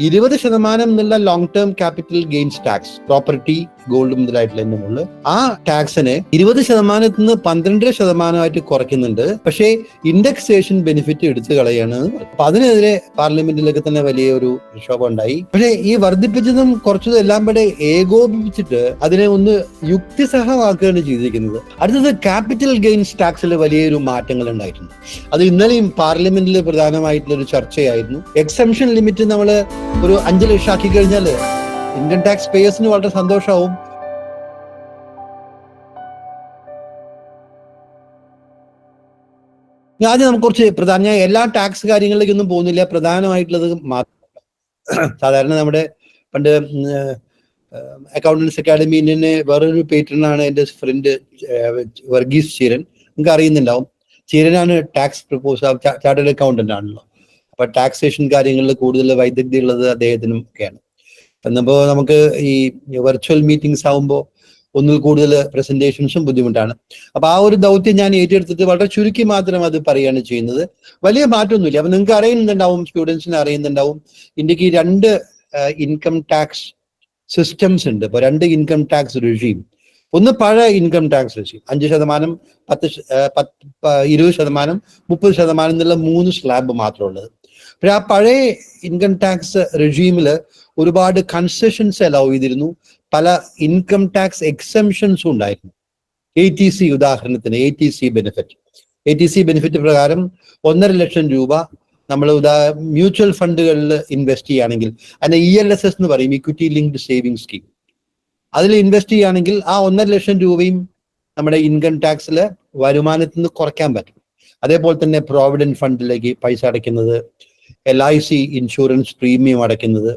20% എന്നുള്ള long term capital gains tax, property, gold മുതലായിട്ടുള്ള മുകളിൽ ആ ടാക്സിനെ 20% 12% കുറയ്ക്കുന്നുണ്ട്. പക്ഷേ ഇൻഡെക്സേഷൻ ബെനിഫിറ്റ് എടുത്തു കളയാണ്. അപ്പൊ അതിനെതിരെ പാർലമെന്റിലൊക്കെ തന്നെ വലിയ ഒരു പ്രക്ഷോഭം ഉണ്ടായി. പക്ഷേ ഈ വർദ്ധിപ്പിച്ചതും കുറച്ചതും എല്ലാം കൂടെ ഏകോപിപ്പിച്ചിട്ട് അതിനെ ഒന്ന് യുക്തിസഹമാക്കുകയാണ് ചെയ്തിരിക്കുന്നത്. അടുത്തത് ക്യാപിറ്റൽ ഗെയിൻസ് ടാക്സിൽ വലിയൊരു മാറ്റങ്ങൾ ഉണ്ടായിട്ടുണ്ട്. അത് ഇന്നലെയും പാർലമെന്റിൽ പ്രധാനമായിട്ടുള്ള ഒരു ചർച്ചയായിരുന്നു. എക്സംഷൻ ലിമിറ്റ് നമ്മൾ ഒരു 5 ലക്ഷം ആക്കി കഴിഞ്ഞാൽ ഇൻകം ടാക്സ് പേയേഴ്സിന് വളരെ സന്തോഷമാവും. ആദ്യം നമുക്ക് കുറച്ച് ഞാൻ എല്ലാ ടാക്സ് കാര്യങ്ങളിലേക്കൊന്നും പോകുന്നില്ല, പ്രധാനമായിട്ടുള്ളത് മാത്രം. സാധാരണ നമ്മുടെ പണ്ട് അക്കൗണ്ടൻസ് അക്കാഡമിനെ വേറൊരു പേറ്ററിനാണ് എൻ്റെ ഫ്രണ്ട് വർഗീസ് ചീരൻ, നിങ്ങൾക്ക് അറിയുന്നുണ്ടാവും. ചീരനാണ് ടാക്സ് പ്രപ്പോസൽ, ചാർട്ടേഡ് അക്കൗണ്ടന്റ് ആണല്ലോ. അപ്പൊ ടാക്സേഷൻ കാര്യങ്ങളിൽ കൂടുതൽ വൈദഗ്ധ്യം ഉള്ളത് അദ്ദേഹത്തിനും ഒക്കെയാണ്. എന്നപ്പോ നമുക്ക് ഈ വെർച്വൽ മീറ്റിംഗ്സ് ആവുമ്പോൾ ഒന്നിൽ കൂടുതൽ പ്രസന്റേഷൻസും ബുദ്ധിമുട്ടാണ്. അപ്പൊ ആ ഒരു ദൗത്യം ഞാൻ ഏറ്റെടുത്തിട്ട് വളരെ ചുരുക്കി മാത്രം അത് പറയുകയാണ് ചെയ്യുന്നത്. വലിയ മാറ്റമൊന്നുമില്ല. അപ്പൊ നിങ്ങൾക്ക് അറിയുന്നുണ്ടാവും, സ്റ്റുഡൻസിന് അറിയുന്നുണ്ടാവും, ഇന്ത്യക്ക് 2 ഇൻകം ടാക്സ് സിസ്റ്റംസ് ഉണ്ട്. ഇപ്പൊ 2 ഇൻകം ടാക്സ് റെജീം. ഒന്ന് പഴയ ഇൻകം ടാക്സ് റെജീം 5%, 20%, 30% എന്നുള്ള 3 സ്ലാബ് മാത്രമുള്ളത്. പക്ഷെ ആ പഴയ ഇൻകം ടാക്സ് റെജീമില് ഒരുപാട് കൺസെഷൻസ് അലൗ ചെയ്തിരുന്നു. പല ഇൻകം ടാക്സ് എക്സംഷൻസും ഉണ്ടായിരുന്നു. ATC ഉദാഹരണത്തിന് ATC ബെനിഫിറ്റ് പ്രകാരം 1.5 ലക്ഷം രൂപ നമ്മൾ മ്യൂച്വൽ ഫണ്ടുകളിൽ ഇൻവെസ്റ്റ് ചെയ്യുകയാണെങ്കിൽ, അതിന്റെ ELSS എന്ന് പറയും, ഇക്വിറ്റി ലിങ്ക്ഡ് സേവിംഗ് സ്കീം, അതിൽ ഇൻവെസ്റ്റ് ചെയ്യുകയാണെങ്കിൽ ആ 1.5 ലക്ഷം രൂപയും നമ്മുടെ ഇൻകം ടാക്സിലെ വരുമാനത്തിൽ നിന്ന് കുറയ്ക്കാൻ പറ്റും. അതേപോലെ തന്നെ പ്രോവിഡന്റ് ഫണ്ടിലേക്ക് പൈസ അടയ്ക്കുന്നത്, LIC ഇൻഷുറൻസ് പ്രീമിയം അടയ്ക്കുന്നത്,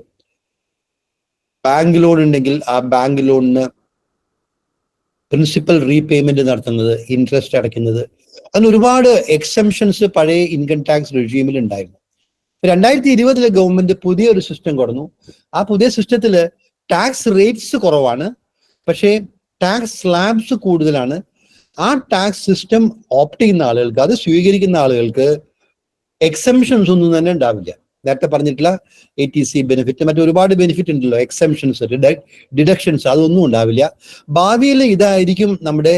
ബാങ്ക് ലോൺ ഉണ്ടെങ്കിൽ ആ ബാങ്ക് ലോണിന് പ്രിൻസിപ്പൽ റീപേയ്മെന്റ് നടത്തുന്നത്, ഇൻട്രസ്റ്റ് അടയ്ക്കുന്നത്, അങ്ങനെ ഒരുപാട് എക്സംഷൻസ് പഴയ ഇൻകം ടാക്സ് റെജീമിൽ ഉണ്ടായിരുന്നു. 2020 ഗവൺമെന്റ് പുതിയൊരു സിസ്റ്റം കൊടുന്നു. ആ പുതിയ സിസ്റ്റത്തില് ടാക്സ് റേറ്റ്സ് കുറവാണ്, പക്ഷേ ടാക്സ് സ്ലാബ്സ് കൂടുതലാണ്. ആ ടാക്സ് സിസ്റ്റം ഓപ്റ്റ് ചെയ്യുന്ന ആളുകൾക്ക്, അത് സ്വീകരിക്കുന്ന ആളുകൾക്ക് എക്സംഷൻസ് ഒന്നും തന്നെ ഉണ്ടാവില്ല. നേരത്തെ പറഞ്ഞിട്ടുള്ള ATC ബെനിഫിറ്റ്, മറ്റൊരുപാട് ബെനിഫിറ്റ് ഉണ്ടല്ലോ, എക്സംഷൻസ്, ഡിഡക്ഷൻസ്, അതൊന്നും ഉണ്ടാവില്ല. ഭാവിയിൽ ഇതായിരിക്കും നമ്മുടെ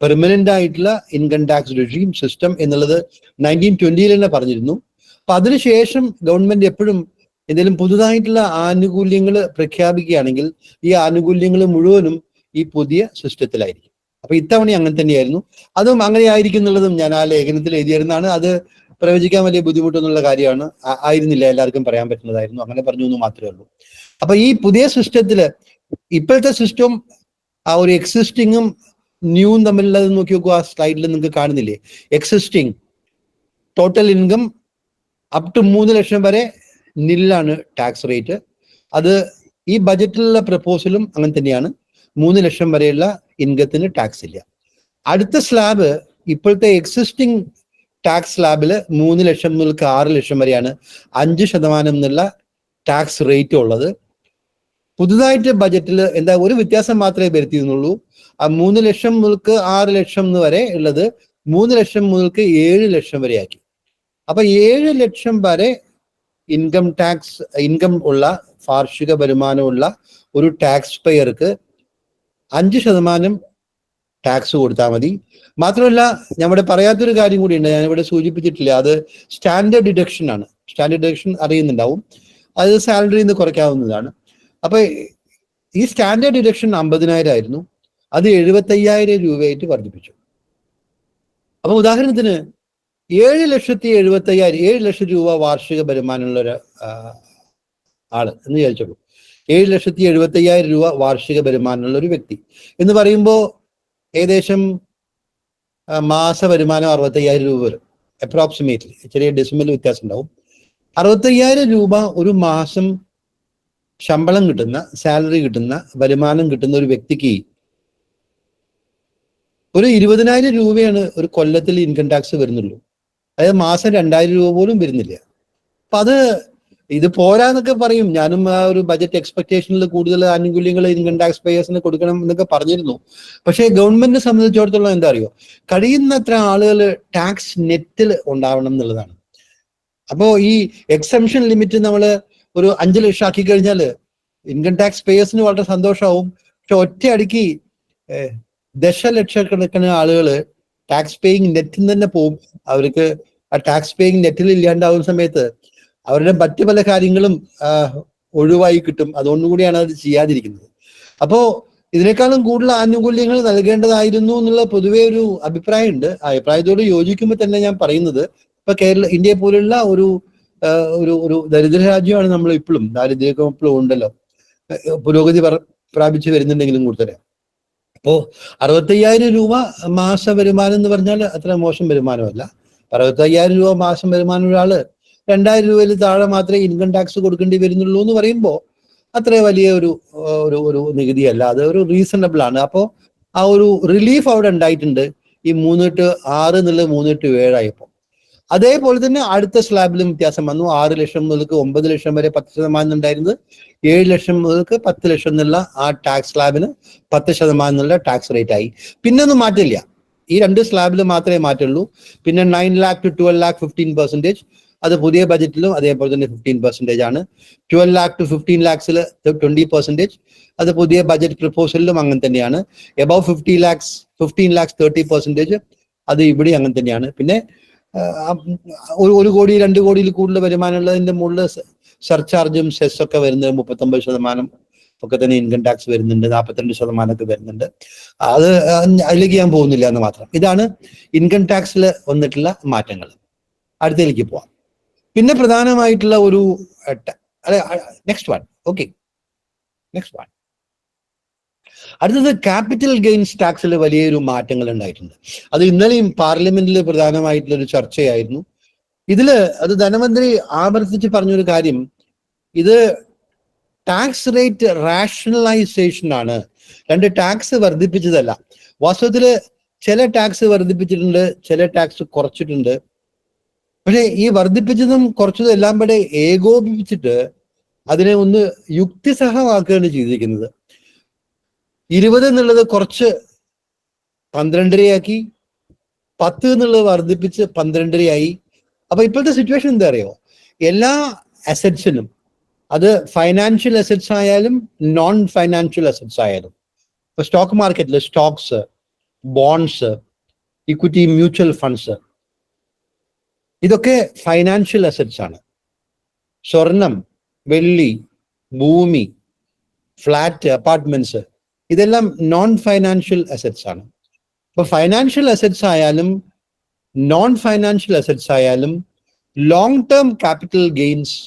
പെർമനന്റ് ആയിട്ടുള്ള ഇൻകം ടാക്സ് റെജീം സിസ്റ്റം എന്നുള്ളത് 1920 തന്നെ പറഞ്ഞിരുന്നു. അപ്പൊ അതിനുശേഷം ഗവൺമെന്റ് എപ്പോഴും എന്തെങ്കിലും പുതുതായിട്ടുള്ള ആനുകൂല്യങ്ങൾ പ്രഖ്യാപിക്കുകയാണെങ്കിൽ ഈ ആനുകൂല്യങ്ങൾ മുഴുവനും ഈ പുതിയ സിസ്റ്റത്തിലായിരിക്കും. അപ്പൊ ഇത്തവണ അങ്ങനെ തന്നെയായിരുന്നു. അതും അങ്ങനെ ആയിരിക്കും എന്നുള്ളതും ഞാൻ ആ ലേഖനത്തിൽ എഴുതിയിരുന്നതാണ്. അത് പ്രവചിക്കാൻ വലിയ ബുദ്ധിമുട്ടൊന്നുള്ള കാര്യമാണ്, ആയിരുന്നില്ല, എല്ലാവർക്കും പറയാൻ പറ്റുന്നതായിരുന്നു. അങ്ങനെ പറഞ്ഞു എന്ന് മാത്രമേ ഉള്ളൂ. അപ്പൊ ഈ പുതിയ സിസ്റ്റത്തില് ഇപ്പോഴത്തെ സിസ്റ്റം ആ ഒരു എക്സിസ്റ്റിങ്ങും ന്യൂവും തമ്മിലുള്ളത് നോക്കി നോക്കുക. ആ സ്ലൈഡിൽ നിങ്ങൾക്ക് കാണുന്നില്ലേ, existing total income up to 3 lakh വരെ നില്ലാണ് ടാക്സ് റേറ്റ്. അത് ഈ ബജറ്റിലുള്ള പ്രപ്പോസലും അങ്ങനെ തന്നെയാണ്. 3 ലക്ഷം വരെയുള്ള ഇൻകത്തിന് ടാക്സ് ഇല്ല. അടുത്ത സ്ലാബ് ഇപ്പോഴത്തെ എക്സിസ്റ്റിംഗ് ടാക്സ് സ്ലാബില് 3 ലക്ഷം മുതൽ 6 ലക്ഷം വരെയാണ് 5% എന്നുള്ള ടാക്സ് റേറ്റ് ഉള്ളത്. പുതുതായിട്ട് ബജറ്റിൽ എന്താ ഒരു വ്യത്യാസം മാത്രമേ വരുത്തിയിരുന്നുള്ളൂ. ആ 3 ലക്ഷം മുതൽ 6 ലക്ഷം വരെ ഉള്ളത് 3 ലക്ഷം മുതൽ 7 ലക്ഷം വരെ ആക്കി. അപ്പൊ 7 ലക്ഷം വരെ ഇൻകം ഉള്ള വാർഷിക വരുമാനമുള്ള ഒരു ടാക്സ് പേയർക്ക് 5% ടാക്സ് കൊടുത്താൽ മതി. മാത്രമല്ല, നമ്മുടെ പറയാത്തൊരു കാര്യം കൂടിയുണ്ട്, ഞാനിവിടെ സൂചിപ്പിച്ചിട്ടില്ല. അത് സ്റ്റാൻഡേർഡ് ഡിഡക്ഷൻ ആണ്. സ്റ്റാൻഡേർഡ് ഡിഡക്ഷൻ അറിയുന്നുണ്ടാവും, അത് സാലറിയിൽ നിന്ന് കുറയ്ക്കാവുന്നതാണ്. അപ്പൊ ഈ സ്റ്റാൻഡേർഡ് ഡിഡക്ഷൻ 50,000 ആയിരുന്നു, അത് 75,000 രൂപയായിട്ട് വർദ്ധിപ്പിച്ചു. അപ്പൊ ഉദാഹരണത്തിന് 7 ലക്ഷം രൂപ വാർഷിക വരുമാനമുള്ള ഒരു ആള് എന്ന് വിചാരിച്ചോളൂ. 7,75,000 രൂപ വാർഷിക വരുമാനമുള്ള ഒരു വ്യക്തി എന്ന് പറയുമ്പോൾ ഏകദേശം മാസ വരുമാനം 65,000 രൂപ വരും അപ്രോക്സിമേറ്റ്ലി. ചെറിയ ഡെസിമൽ വ്യത്യാസം ഉണ്ടാവും. 65,000 രൂപ ഒരു മാസം ശമ്പളം കിട്ടുന്ന, സാലറി കിട്ടുന്ന, വരുമാനം കിട്ടുന്ന ഒരു വ്യക്തിക്ക് ഒരു 20,000 രൂപയാണ് ഒരു കൊല്ലത്തിൽ ഇൻകം ടാക്സ് വരുന്നുള്ളൂ. അതായത് മാസം 2,000 രൂപ പോലും വരുന്നില്ല. അപ്പൊ ഇത് പോരാന്നൊക്കെ പറയും. ഞാനും ആ ഒരു ബജറ്റ് എക്സ്പെക്ടേഷനിൽ കൂടുതൽ ആനുകൂല്യങ്ങൾ ഇൻകം ടാക്സ് പേയേഴ്സിന് കൊടുക്കണം എന്നൊക്കെ പറഞ്ഞിരുന്നു. പക്ഷേ ഗവൺമെന്റിനെ സംബന്ധിച്ചിടത്തോളം എന്താ അറിയോ, കഴിയുന്നത്ര ആളുകൾ ടാക്സ് നെറ്റിൽ ഉണ്ടാവണം എന്നുള്ളതാണ്. അപ്പോൾ ഈ എക്സംഷൻ ലിമിറ്റ് നമ്മൾ ഒരു 5 ലക്ഷം ആക്കി കഴിഞ്ഞാൽ ഇൻകം ടാക്സ് പേയേഴ്സിന് വളരെ സന്തോഷമാവും. പക്ഷെ ഒറ്റയടിക്ക് ദശലക്ഷക്കണക്കിന് ആളുകൾ ടാക്സ് പേയിങ് നെറ്റിൽ തന്നെ പോവും. അവർക്ക് ആ ടാക്സ് പേയിങ് നെറ്റിൽ ഇല്ലാണ്ടാവുന്ന സമയത്ത് അവരുടെ മറ്റു പല കാര്യങ്ങളും ഒഴിവായി കിട്ടും. അതുകൊണ്ടുകൂടിയാണ് അത് ചെയ്യാതിരിക്കുന്നത്. അപ്പോ ഇതിനേക്കാളും കൂടുതൽ ആനുകൂല്യങ്ങൾ നൽകേണ്ടതായിരുന്നു എന്നുള്ള പൊതുവേ ഒരു അഭിപ്രായമുണ്ട്. ആ അഭിപ്രായത്തോട് യോജിക്കുമ്പോൾ തന്നെ ഞാൻ പറയുന്നത്, ഇപ്പൊ ഇന്ത്യ പോലുള്ള ഒരു ഒരു ദരിദ്ര രാജ്യമാണ് നമ്മൾ ഇപ്പോഴും, ദാരിദ്ര്യമൊക്കെ ഇപ്പോഴും ഉണ്ടല്ലോ, പുരോഗതി പ്രാപിച്ചു വരുന്നുണ്ടെങ്കിലും കൂടുതൽ. അപ്പോ 65,000 രൂപ മാസ വരുമാനം എന്ന് പറഞ്ഞാൽ അത്ര മോശം വരുമാനമല്ല. 65,000 രൂപ മാസം വരുമാനം ഒരാള് 2,000 രൂപയിൽ താഴെ മാത്രമേ ഇൻകം ടാക്സ് കൊടുക്കേണ്ടി വരുന്നുള്ളൂ എന്ന് പറയുമ്പോൾ അത്ര വലിയ ഒരു ഒരു നികുതിയല്ല, അത് ഒരു റീസണബിൾ ആണ്. അപ്പോൾ ആ ഒരു റിലീഫ് അവിടെ ഉണ്ടായിട്ടുണ്ട്. ഈ 3.6 എന്നുള്ളത് 3.7 ആയപ്പോൾ. അതേപോലെ തന്നെ അടുത്ത സ്ലാബിലും വ്യത്യാസം വന്നു. 6 ലക്ഷം മുതൽക്ക് 9 ലക്ഷം വരെ 10% ഉണ്ടായിരുന്നത് 7 ലക്ഷം മുതൽക്ക് 10 ലക്ഷം എന്നുള്ള ആ ടാക്സ് സ്ലാബിന് 10% എന്നുള്ള ടാക്സ് റേറ്റ് ആയി. പിന്നെ ഒന്നും മാറ്റില്ല. ഈ 2 സ്ലാബിൽ മാത്രമേ മാറ്റുള്ളൂ. പിന്നെ 9 lakh to 12 lakh 15%. അത് പുതിയ ബജറ്റിലും അതേപോലെ തന്നെ 15% ആണ്. 12 lakh to 15 lakhs 20%. അത് പുതിയ ബജറ്റ് പ്രപ്പോസലിലും അങ്ങനെ തന്നെയാണ്. Above 15 lakhs 30%. അത് ഇവിടെ അങ്ങനെ തന്നെയാണ്. പിന്നെ 1 കോടി 2 കോടിയിൽ കൂടുതൽ വരുമാനമുള്ളതിന്റെ മുകളിൽ സർചാർജും സെസ് ഒക്കെ വരുന്നത് 39% ഒക്കെ തന്നെ ഇൻകം ടാക്സ് വരുന്നുണ്ട്. 42% ഒക്കെ വരുന്നുണ്ട്. അത് അതിലേക്ക് ഞാൻ പോകുന്നില്ല എന്ന് മാത്രം. ഇതാണ് ഇൻകം ടാക്സിൽ വന്നിട്ടുള്ള മാറ്റങ്ങൾ. അടുത്തേക്ക് പോവാം. പിന്നെ പ്രധാനമായിട്ടുള്ള ഒരു next one. Okay, next one. അടുത്തത് ക്യാപിറ്റൽ ഗെയിൻസ് ടാക്സിൽ വലിയൊരു മാറ്റങ്ങൾ ഉണ്ടായിട്ടുണ്ട്. അത് ഇന്നലെയും പാർലമെന്റിൽ പ്രധാനമായിട്ടുള്ള ഒരു ചർച്ചയായിരുന്നു. ഇതില് അത് ധനമന്ത്രി ആവർത്തിച്ച് പറഞ്ഞൊരു കാര്യം, ഇത് ടാക്സ് റേറ്റ് റാഷണലൈസേഷൻ ആണ്, 2 ടാക്സ് വർദ്ധിപ്പിച്ചതല്ല. വാസ്തവത്തില് ചില ടാക്സ് വർദ്ധിപ്പിച്ചിട്ടുണ്ട്, ചില ടാക്സ് കുറച്ചിട്ടുണ്ട്. പക്ഷെ ഈ വർദ്ധിപ്പിച്ചതും കുറച്ചതും എല്ലാം കൂടെ ഏകോപിപ്പിച്ചിട്ട് അതിനെ ഒന്ന് യുക്തിസഹമാക്കുകയാണ് ചെയ്തിരിക്കുന്നത്. 20 എന്നുള്ളത് കുറച്ച് 12.5 10 എന്നുള്ളത് വർദ്ധിപ്പിച്ച് 12.5 അപ്പൊ ഇപ്പോഴത്തെ സിറ്റുവേഷൻ എന്താ അറിയോ, എല്ലാ അസറ്റ്സിനും, അത് ഫൈനാൻഷ്യൽ അസറ്റ്സ് ആയാലും നോൺ ഫൈനാൻഷ്യൽ അസറ്റ്സ് ആയാലും, ഇപ്പൊ സ്റ്റോക്ക് മാർക്കറ്റിൽ stocks, bonds, equity mutual funds, ഇതൊക്കെ ഫൈനാൻഷ്യൽ അസറ്റ്സ് ആണ്. സ്വർണം, വെള്ളി, ഭൂമി, ഫ്ലാറ്റ്, അപ്പാർട്ട്മെന്റ്സ്, ഇതെല്ലാം നോൺ ഫൈനാൻഷ്യൽ അസറ്റ്സ് ആണ്. ഇപ്പൊ ഫൈനാൻഷ്യൽ അസറ്റ്സ് ആയാലും നോൺ ഫൈനാൻഷ്യൽ അസറ്റ്സ് ആയാലും long term capital gains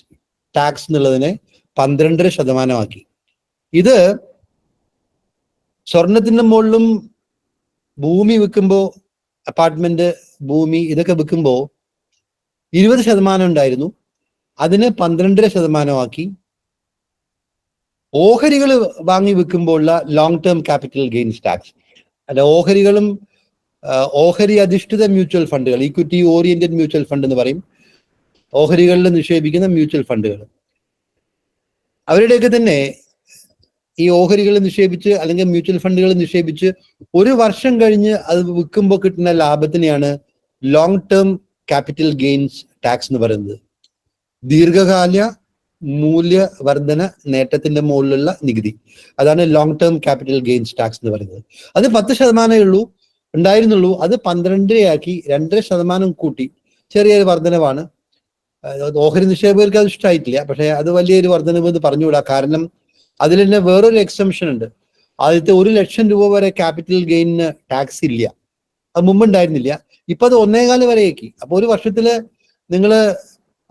tax എന്നുള്ളതിനെ 12% ആക്കി. ഇത് സ്വർണത്തിന്റെ മുകളിലും ഭൂമി വിൽക്കുമ്പോൾ, അപ്പാർട്ട്മെന്റ്, ഭൂമി ഇതൊക്കെ വിൽക്കുമ്പോൾ 20% ഉണ്ടായിരുന്നു, അതിന് 12% ആക്കി. ഓഹരികൾ വാങ്ങി വിൽക്കുമ്പോഴുള്ള long term capital gains tax, അല്ല ഓഹരികളും ഓഹരി അധിഷ്ഠിത മ്യൂച്വൽ ഫണ്ടുകൾ, ഇക്വിറ്റി ഓറിയന്റഡ് മ്യൂച്വൽ ഫണ്ട് എന്ന് പറയും, ഓഹരികളിൽ നിക്ഷേപിക്കുന്ന മ്യൂച്വൽ ഫണ്ടുകൾ, അവരുടെയൊക്കെ തന്നെ ഈ ഓഹരികൾ നിക്ഷേപിച്ച് അല്ലെങ്കിൽ മ്യൂച്വൽ ഫണ്ടുകൾ നിക്ഷേപിച്ച് 1 വർഷം കഴിഞ്ഞ് അത് വിൽക്കുമ്പോൾ കിട്ടുന്ന ലാഭത്തിനെയാണ് long term capital gains tax എന്ന് പറയുന്നത്. ദീർഘകാല മൂല്യവർധന നേട്ടത്തിന്റെ മുകളിലുള്ള നികുതി, അതാണ് long term capital gains tax എന്ന് പറയുന്നത്. അത് 10% ഉണ്ടായിരുന്നുള്ളൂ, അത് 12 ആക്കി, 2% കൂട്ടി. ചെറിയൊരു വർധനവാണ്. ഓഹരി നിക്ഷേപകർക്ക് അത് ഇഷ്ടമായിട്ടില്ല, പക്ഷെ അത് വലിയൊരു വർധനവ് എന്ന് പറഞ്ഞുകൂടാ. കാരണം അതിൽ തന്നെ വേറൊരു എക്സംഷൻ ഉണ്ട്. ആദ്യത്തെ 1 ലക്ഷം രൂപ വരെ ക്യാപിറ്റൽ ഗെയിനിന് ടാക്സ് ഇല്ല, അത് മുമ്പ് ഉണ്ടായിരുന്നില്ല. ഇപ്പൊ അത് 1.25 വരെയാക്കി. അപ്പൊ 1 വർഷത്തില് നിങ്ങൾ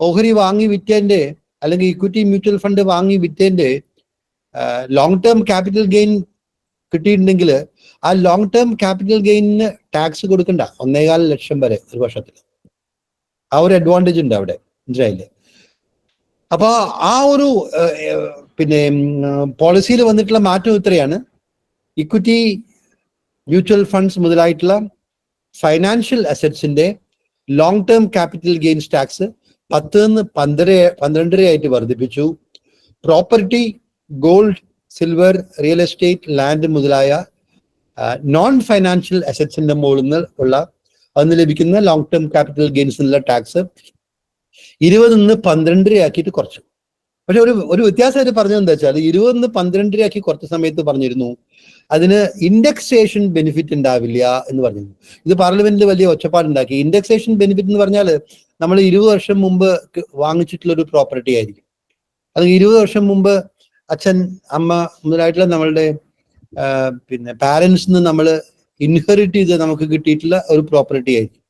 ഓഹരി വാങ്ങി വിറ്റതിന്റെ അല്ലെങ്കിൽ ഇക്വിറ്റി മ്യൂച്വൽ ഫണ്ട് വാങ്ങി വിറ്റതിന്റെ ലോങ് ടേം ക്യാപിറ്റൽ ഗെയിൻ കിട്ടിയിട്ടുണ്ടെങ്കിൽ ആ ലോങ് ടേം ക്യാപിറ്റൽ ഗെയിനിന് ടാക്സ് കൊടുക്കണ്ട 1.25 ലക്ഷം വരെ 1 വർഷത്തിൽ. ആ ഒരു അഡ്വാൻറ്റേജ് ഉണ്ട് അവിടെ, മനസ്സിലായില്ലേ? അപ്പൊ ആ ഒരു പിന്നെ പോളിസിയിൽ വന്നിട്ടുള്ള മാറ്റം ഇത്രയാണ്. ഇക്വിറ്റി മ്യൂച്വൽ ഫണ്ട്സ് മുതലായിട്ടുള്ള ഫൈനാൻഷ്യൽ അസറ്റ്സിന്റെ long term capital gains tax 10 നിന്ന് 12 ആയിട്ട് വർദ്ധിപ്പിച്ചു. Property, gold, silver, real estate, land മുതലായ നോൺ ഫൈനാൻഷ്യൽ അസറ്റ്സിന്റെ മുകളിൽ നിന്ന് ഉള്ള അതിന് ലഭിക്കുന്ന ലോങ് ടേം ക്യാപിറ്റൽ ഗെയിൻസിനുള്ള ടാക്സ് 20 12 ആക്കിയിട്ട് കുറച്ചു. പക്ഷെ ഒരു വ്യത്യാസമായിട്ട് പറഞ്ഞത് എന്താ വെച്ചാൽ 20 12 ആക്കി കുറച്ച സമയത്ത് പറഞ്ഞിരുന്നു അതിന് ഇൻഡെക്സേഷൻ ബെനിഫിറ്റ് ഉണ്ടാവില്ല എന്ന് പറഞ്ഞിരുന്നു. ഇത് പാർലമെന്റിൽ വലിയ ഒച്ചപ്പാടുണ്ടാക്കി. ഇൻഡെക്സേഷൻ ബെനിഫിറ്റ് എന്ന് പറഞ്ഞാൽ നമ്മൾ 20 വർഷം മുമ്പ് വാങ്ങിച്ചിട്ടുള്ള ഒരു പ്രോപ്പർട്ടി ആയിരിക്കും. അത് 20 വർഷം മുമ്പ് അച്ഛൻ അമ്മ മുതലായിട്ടുള്ള നമ്മളുടെ പിന്നെ പാരന്റ്സിന് നമ്മൾ ഇൻഹെറിറ്റ് ചെയ്ത് നമുക്ക് കിട്ടിയിട്ടുള്ള ഒരു പ്രോപ്പർട്ടി ആയിരിക്കും.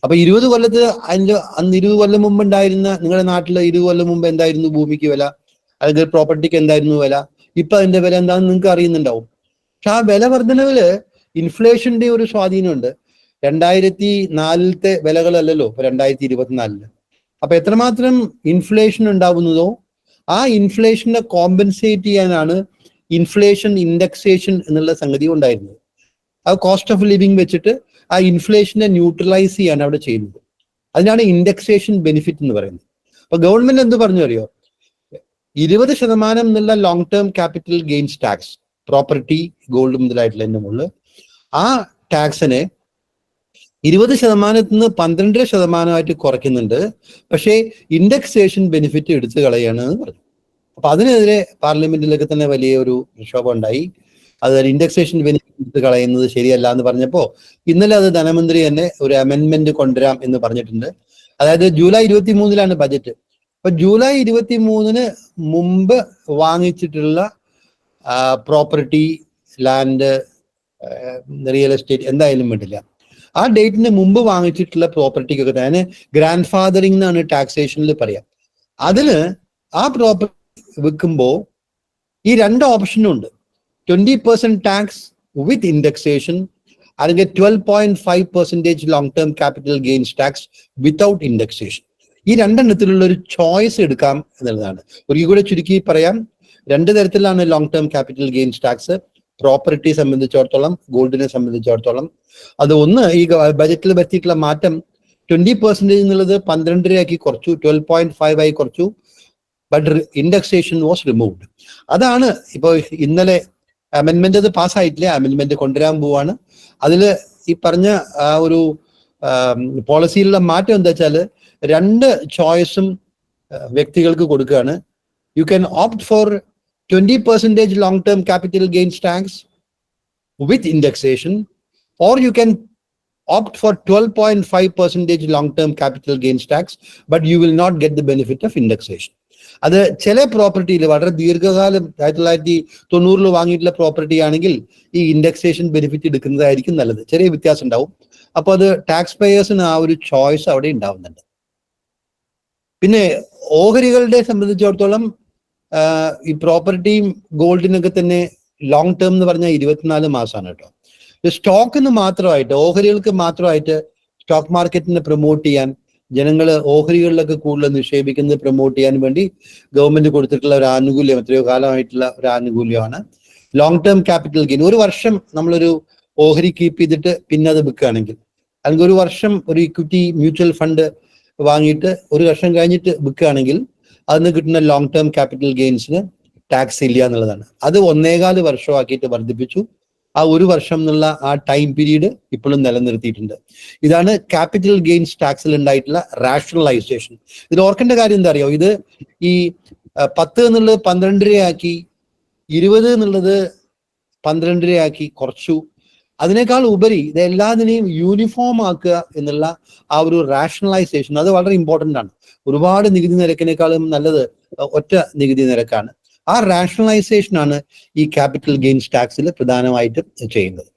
അപ്പൊ 20 കൊല്ലത്ത് അന്ന് 20 കൊല്ലം മുമ്പ് ഉണ്ടായിരുന്ന നിങ്ങളുടെ നാട്ടിൽ 20 കൊല്ലം മുമ്പ് എന്തായിരുന്നു ഭൂമിക്ക് വില, അല്ലെങ്കിൽ പ്രോപ്പർട്ടിക്ക് എന്തായിരുന്നു വില, ഇപ്പൊ അതിന്റെ വില എന്താണെന്ന് നിങ്ങൾക്ക് അറിയുന്നുണ്ടാവും. പക്ഷെ ആ വില വർധനവില് ഇൻഫ്ലേഷന്റെ ഒരു സ്വാധീനമുണ്ട്. 2004 വിലകളല്ലല്ലോ ഇപ്പൊ 2024. അപ്പൊ എത്രമാത്രം ഇൻഫ്ലേഷൻ ഉണ്ടാവുന്നതോ ആ ഇൻഫ്ലേഷനെ കോമ്പൻസേറ്റ് ചെയ്യാനാണ് ഇൻഫ്ലേഷൻ ഇൻഡെക്സേഷൻ എന്നുള്ള സംഗതി ഉണ്ടായിരുന്നത്. ആ കോസ്റ്റ് ഓഫ് ലിവിങ് വെച്ചിട്ട് ആ ഇൻഫ്ലേഷനെ ന്യൂട്രലൈസ് ചെയ്യാണ് അവിടെ ചെയ്യുന്നത്. അതിനാണ് ഇൻഡെക്സേഷൻ ബെനിഫിറ്റ് എന്ന് പറയുന്നത്. അപ്പൊ ഗവൺമെന്റ് എന്ത് പറഞ്ഞു അറിയോ, 20% എന്നുള്ള long term capital gains tax, property gold മുതലായിട്ടുള്ള എന്റെ മുകളിൽ ആ ടാക്സിനെ 20% 12% കുറയ്ക്കുന്നുണ്ട്. പക്ഷേ ഇൻഡെക്സേഷൻ ബെനിഫിറ്റ് എടുത്തു കളയാണ് എന്ന് പറഞ്ഞു. അപ്പൊ അതിനെതിരെ പാർലമെന്റിലൊക്കെ തന്നെ വലിയ ഒരു പ്രക്ഷോഭം ഉണ്ടായി. അത് ഇൻഡെക്സേഷൻ ബെനിഫിറ്റ് എടുത്ത് കളയുന്നത് ശരിയല്ല എന്ന് പറഞ്ഞപ്പോ ഇന്നലെ അത് ധനമന്ത്രി തന്നെ ഒരു അമെൻമെന്റ് കൊണ്ടുവരാം എന്ന് പറഞ്ഞിട്ടുണ്ട്. അതായത് ജൂലൈ 23 ബജറ്റ്. അപ്പൊ ജൂലൈ 23 മുമ്പ് വാങ്ങിച്ചിട്ടുള്ള പ്രോപ്പർട്ടി, ലാൻഡ്, റിയൽ എസ്റ്റേറ്റ് എന്തായാലും വേണ്ടില്ല, ആ ഡേറ്റിന് മുമ്പ് വാങ്ങിച്ചിട്ടുള്ള പ്രോപ്പർട്ടിക്കൊക്കെ തന്നെ ഗ്രാൻഡ് ഫാദറിംഗ് എന്നാണ് ടാക്സേഷനിൽ പറയാം. അതിന് ആ പ്രോപ്പർട്ടി വിൽക്കുമ്പോൾ ഈ 2 ഓപ്ഷനും ഉണ്ട്. 20% ടാക്സ് വിത്ത് ഇൻഡെക്സേഷൻ, അല്ലെങ്കിൽ 12.5% long term capital gains tax without indexation. ഈ 2 എണ്ണത്തിലുള്ള ഒരു ചോയ്സ് എടുക്കാം എന്നുള്ളതാണ്. ഒരിക്കൽ കൂടെ ചുരുക്കി പറയാം, 2 തരത്തിലാണ് long term capital gains tax property സംബന്ധിച്ചിടത്തോളം, ഗോൾഡിനെ സംബന്ധിച്ചിടത്തോളം. അത് ഒന്ന് ഈ ബജറ്റിൽ വരുത്തിയിട്ടുള്ള മാറ്റം 20% എന്നുള്ളത് 12 ആക്കി കുറച്ചു, 12.5 ആയി കുറച്ചു. But indexation was removed. അതാണ് ഇപ്പൊ ഇന്നലെ അമെൻമെന്റ്, അത് പാസ്സായിട്ടില്ല, അമെൻമെന്റ് കൊണ്ടുവരാൻ പോവാണ്. അതിൽ ഈ പറഞ്ഞ ഒരു പോളിസിയിലുള്ള മാറ്റം എന്താ വെച്ചാൽ 2 ചോയ്സും വ്യക്തികൾക്ക് കൊടുക്കുകയാണ്. You can opt for 20% long term capital gains tax with indexation, or you can opt for 12.5% long term capital gains tax, but you will not get the benefit of indexation. അത് ചില പ്രോപ്പർട്ടിയിൽ വളരെ ദീർഘകാലം 1990 വാങ്ങിയിട്ടുള്ള പ്രോപ്പർട്ടി ആണെങ്കിൽ ഈ indexation benefit എടുക്കുന്നതായിരിക്കും നല്ലത്. ചെറിയ വ്യത്യാസം ഉണ്ടാവും. അപ്പൊ അത് ടാക്സ് പേയേഴ്സിന് ആ ഒരു ചോയ്സ് അവിടെ ഉണ്ടാവുന്നുണ്ട്. പിന്നെ ഓഹരികളുടെ സംബന്ധിച്ചിടത്തോളം ഈ പ്രോപ്പർട്ടിയും ഗോൾഡിനൊക്കെ തന്നെ ലോങ് ടേം എന്ന് പറഞ്ഞാൽ 24 മാസമാണ് കേട്ടോ. സ്റ്റോക്കിന് മാത്രമായിട്ട്, ഓഹരികൾക്ക് മാത്രമായിട്ട് സ്റ്റോക്ക് മാർക്കറ്റിനെ പ്രൊമോട്ട് ചെയ്യാൻ, ജനങ്ങൾ ഓഹരികളിലൊക്കെ കൂടുതൽ നിക്ഷേപിക്കുന്നത് പ്രൊമോട്ട് ചെയ്യാൻ വേണ്ടി ഗവൺമെന്റ് കൊടുത്തിട്ടുള്ള ഒരു ആനുകൂല്യം, എത്രയോ കാലമായിട്ടുള്ള ഒരു ആനുകൂല്യമാണ് ലോങ് ടേം ക്യാപിറ്റൽ ഗെയിൻ. ഒരു വർഷം നമ്മളൊരു ഓഹരി കീപ്പ് ചെയ്തിട്ട് പിന്നെ അത് വിൽക്കുകയാണെങ്കിൽ, അല്ലെങ്കിൽ ഒരു വർഷം ഒരു ഇക്വിറ്റി മ്യൂച്വൽ ഫണ്ട് വാങ്ങിയിട്ട് ഒരു വർഷം കഴിഞ്ഞിട്ട് വിൽക്കുകയാണെങ്കിൽ അതിന് കിട്ടുന്ന ലോങ് ടേം ക്യാപിറ്റൽ ഗെയിൻസിന് ടാക്സ് ഇല്ല എന്നുള്ളതാണ്. അത് 1.25 വർഷമാക്കിയിട്ട് വർദ്ധിപ്പിച്ചു. ആ 1 വർഷം എന്നുള്ള ആ ടൈം പീരീഡ് ഇപ്പോഴും നിലനിർത്തിയിട്ടുണ്ട്. ഇതാണ് ക്യാപിറ്റൽ ഗെയിൻസ് ടാക്സിൽ ഉണ്ടായിട്ടുള്ള റാഷണലൈസേഷൻ. ഇത് ഓർക്കേണ്ട കാര്യം എന്താ അറിയോ, ഇത് ഈ 10 എന്നുള്ളത് 12 ആക്കി, 20 എന്നുള്ളത് 12 ആക്കി കുറച്ചു. അതിനേക്കാൾ ഉപരി ഇത് എല്ലാത്തിനെയും യൂണിഫോം ആക്കുക എന്നുള്ള ആ ഒരു റാഷണലൈസേഷൻ, അത് വളരെ ഇമ്പോർട്ടൻ്റ് ആണ്. ഒരുപാട് നികുതി നിരക്കിനേക്കാളും നല്ലത് ഒറ്റ നികുതി നിരക്കാണ്. ആ റാഷണലൈസേഷൻ ആണ് ഈ ക്യാപിറ്റൽ ഗെയിൻസ് ടാക്സിൽ പ്രധാനമായിട്ടും ചെയ്യുന്നത്.